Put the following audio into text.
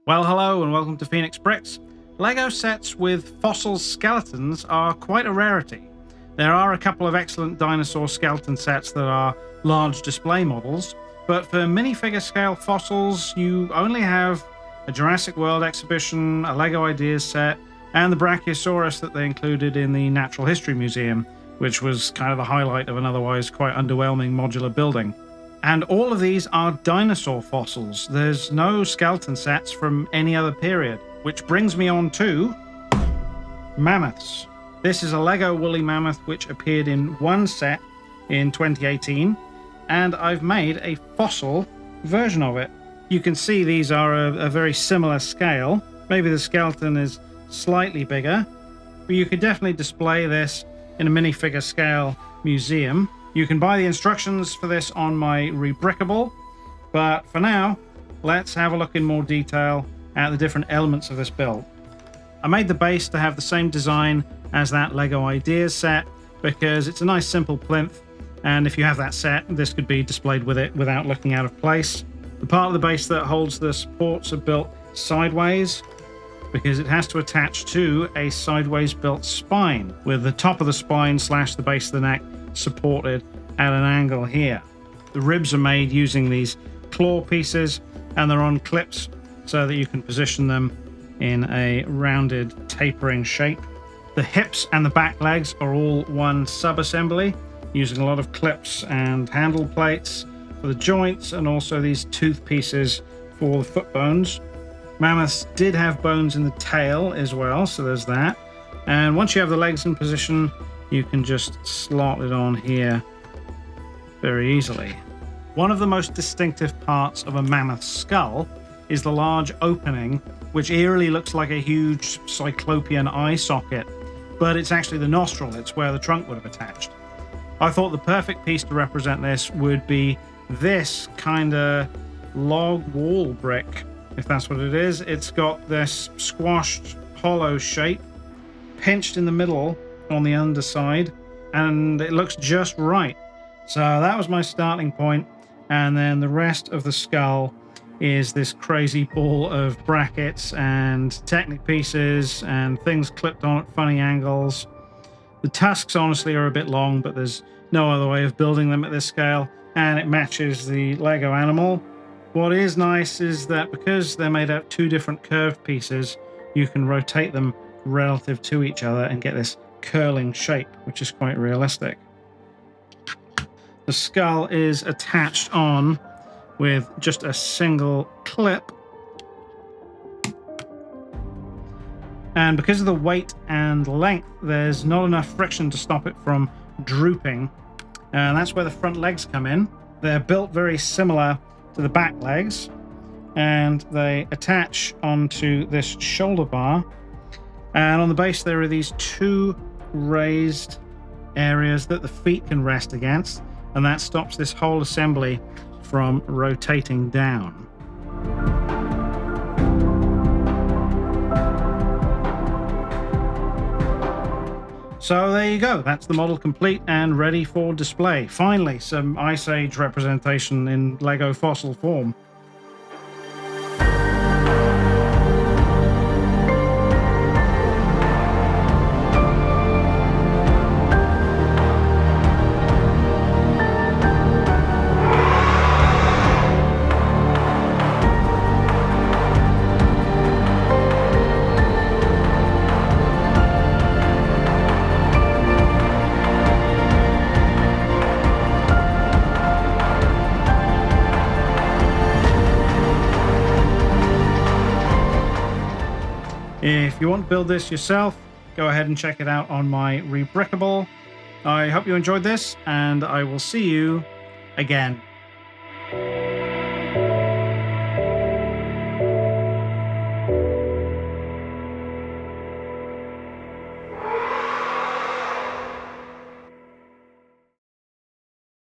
Well, hello and welcome to Phoenix Brix. LEGO sets with fossil skeletons are quite a rarity. There are a couple of excellent dinosaur skeleton sets that are large display models, but for minifigure scale fossils, you only have a Jurassic World exhibition, a LEGO Ideas set, and the Brachiosaurus that they included in the Natural History Museum, which was kind of the highlight of an otherwise quite underwhelming modular building. And all of these are dinosaur fossils. There's no skeleton sets from any other period, which brings me on to mammoths. This is a LEGO woolly mammoth which appeared in one set in 2018, and I've made a fossil version of it. You can see these are a very similar scale. Maybe the skeleton is slightly bigger, but you could definitely display this in a minifigure scale museum. You can buy the instructions for this on my Rebrickable, but for now, let's have a look in more detail at the different elements of this build. I made the base to have the same design as that LEGO Ideas set because it's a nice simple plinth, and if you have that set, this could be displayed with it without looking out of place. The part of the base that holds the supports are built sideways because it has to attach to a sideways built spine, with the top of the spine / the base of the neck supported at an angle here. The ribs are made using these claw pieces, and they're on clips so that you can position them in a rounded tapering shape. The hips and the back legs are all one sub-assembly, using a lot of clips and handle plates for the joints, and also these tooth pieces for the foot bones. Mammoths did have bones in the tail as well, so there's that. And once you have the legs in position, you can just slot it on here very easily. One of the most distinctive parts of a mammoth skull is the large opening, which eerily looks like a huge cyclopean eye socket, but it's actually the nostril. It's where the trunk would have attached. I thought the perfect piece to represent this would be this kind of log wall brick, if that's what it is. It's got this squashed hollow shape, pinched in the middle on the underside, and it looks just right. So that was my starting point, and then the rest of the skull is this crazy ball of brackets and Technic pieces and things clipped on at funny angles. The tusks honestly are a bit long, but there's no other way of building them at this scale, and it matches the Lego animal. What is nice is that because they're made out of two different curved pieces, you can rotate them relative to each other and get this curling shape, which is quite realistic. The skull is attached on with just a single clip, and because of the weight and length, there's not enough friction to stop it from drooping, and that's where the front legs come in. They're built very similar to the back legs, and they attach onto this shoulder bar, and on the base there are these two raised areas that the feet can rest against, and that stops this whole assembly from rotating down. So there you go, that's the model complete and ready for display. Finally, some Ice Age representation in LEGO fossil form. If you want to build this yourself, go ahead and check it out on my Rebrickable. I hope you enjoyed this, and I will see you again.